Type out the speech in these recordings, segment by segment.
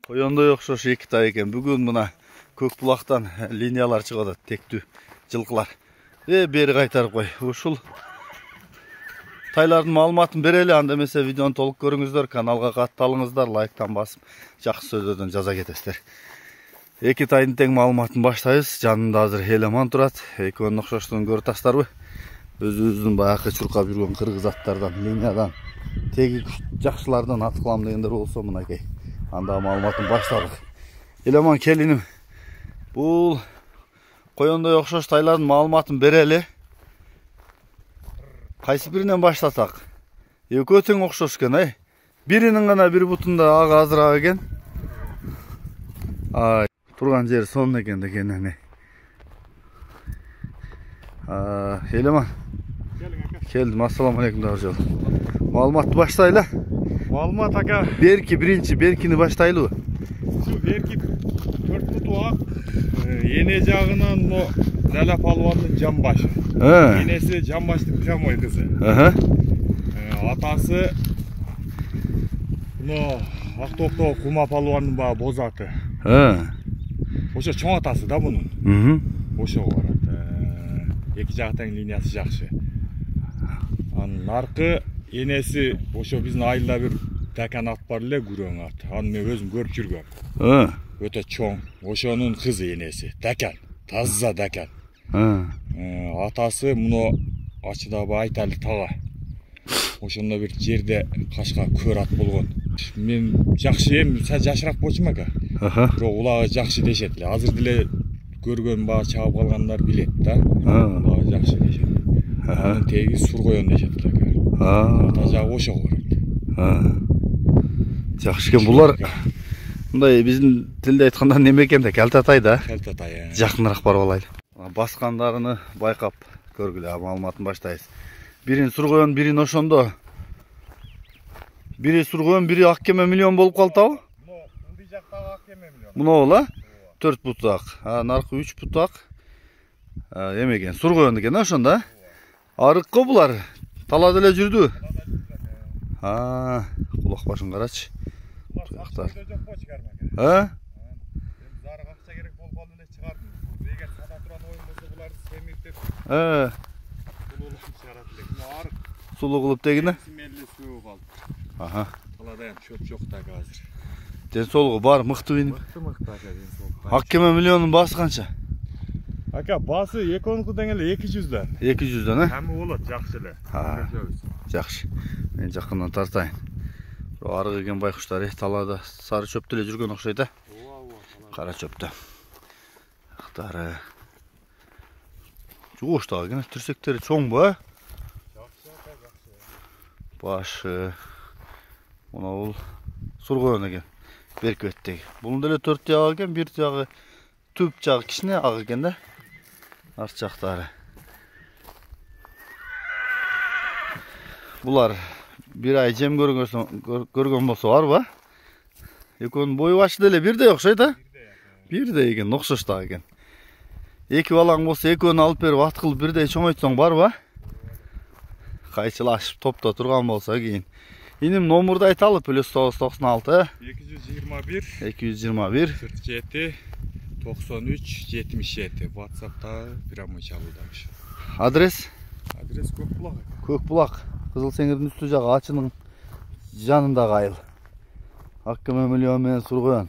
Коёндой окшош эки тай экен. Бүгүн мына көк булактан линиялар чыгып атат, тектүү жылкылар. Бери кайтарып кой. Ушул тайлардын маалыматын берели, анда эмесе видеону толук көрүңүздөр, каналга катталыңыздар, лайктан басып, жакшы сөздөрдөн жаза кетесиздер. Эки тайдын тең маалыматын баштайбыз. Жанында азыр Элеман турат. Экөөнүн окшоштугун көрүп атасыздарбы? Өзүбүздүн баягы чуркап жүргөн кыргыз аттардан, линиядан, теги жакшылардан ат кылам дегендер болсо мынакей. Анда маалыматын баштадык. Элеман келиним, бул коёндой окшош тайлардын маалыматын берели. Кайсы биринен баштасак? Экөө тең окшош экен, Биринин гана бир бутунда ага азыраак экен. Турган жери сонун экен деген. Элеман. Келдим, ассаламу алейкум дагы жол. Маалыматты баштайлы. Маалымат ака. Беркини баштайлыбы? Берки 4 бутуак. Эне жагынан но Лала палвандын жамбашы. Энеси жамбаштын прямой кызы. Атасы но Актоктоо Кума палвандын баа боз аты. Ошо чоң атасы да мунун. Ошого барат. Эки жактан линиясы жакшы. Анын аркы энеси ошо биздин айылда бир дакан ат бар эле, күрөң ат. Аны мен өзүм көрүп жүргөм. Өтө чоң. Ошонун кызы энеси. Дакан. Таза дакан. Атасы муну ачыдабы айталы тага. Ошондо бир жерде кашка көр ат болгон. Мен жакшы эми жашыраак болчумун ака. Бирок улагы жакшы дешет эле. Азыр деле көргөн баа чабып калгандар билет да. Улагы жакшы дешет. Анын теги сур коён дешет эле. Ата жагы ошого барат. Жакшы экен. Булар мындай биздин тилде айтканда неме экен да, калтатай да. Калтатай. Жакыныраак барып алайлы. Баскандарыны байкап көргүлө, маалыматын баштайбыз. Бирин сур коён, бирин ошондо. Бири сур коён, бири ак кеме миллион болуп калдыбы? Мындай жактагы ак кеме миллион. Муну 4 бутак. Наркы 3 бутак. Эмеген сур коён экен ошондо. Арыккы булар талада эле жүрдү. Кулак башын карачы. Туяктар. Зарык акча керек болуп калды эле чыгардым. Эгер сада туран оюн болсо буларды семиртип. Сулуу кылып дегине. Семелли суу калды. Талада чөп жок да азыр. Ден соолугу бар, мыкты бейни. Мыкты ака ден соолугу. Ак кеме миллионун баасы канча? Ака, баасы экөөнүкү тең эле 200дөн. 200дөн, Хамы болот, жакшы эле. Жакшы. Мен жакындан тартайын. Арыгы келген байкуштар талада сары чөптө эле жүргөн окшойт, Кара чөптө. Актары. Жугуштагы экен, түрсектери чоңбу, Жакшы ака, жакшы. Башы. Мына бул сур коён экен. Беркөттеги. Бунун деле 4 жагы экен, бир жагы түп жагы кичине ак экен да. Арт жактары. Булар бир ай жем көргөн болсо барбы? Экөөнүн бою башы деле бирдей окшойт, Бирдей экен, окшош да экен. Эки балаң болсо экөөнү алып берип ат кылып бирдей чоңойтсоң барбы? Кайчылашып топто турган болсо кийин. Иним номурду айталы, +996 221 221 47 93 77. WhatsApp'ta прямой чалуудамыш. Адрес? Адрес Көкбулак. Көкбулак. Кызыл сеңирдин үстү жагы ачынын жанындагы айыл. Ак кеме миллион менен сур коён.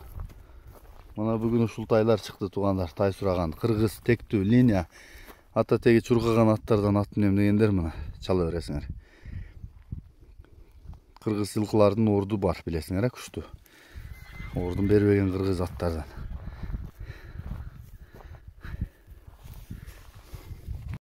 Мына бүгүн ушул тайлар чыкты туугандар, тай сураган. Кыргыз тектүү линия. Ата теги чуркаган аттардан атын эмдегендер мына чала бересиңер. Кыргыз жылкылардын орду бар, билесиңер, күчтүү. Ордун бербеген кыргыз аттардан.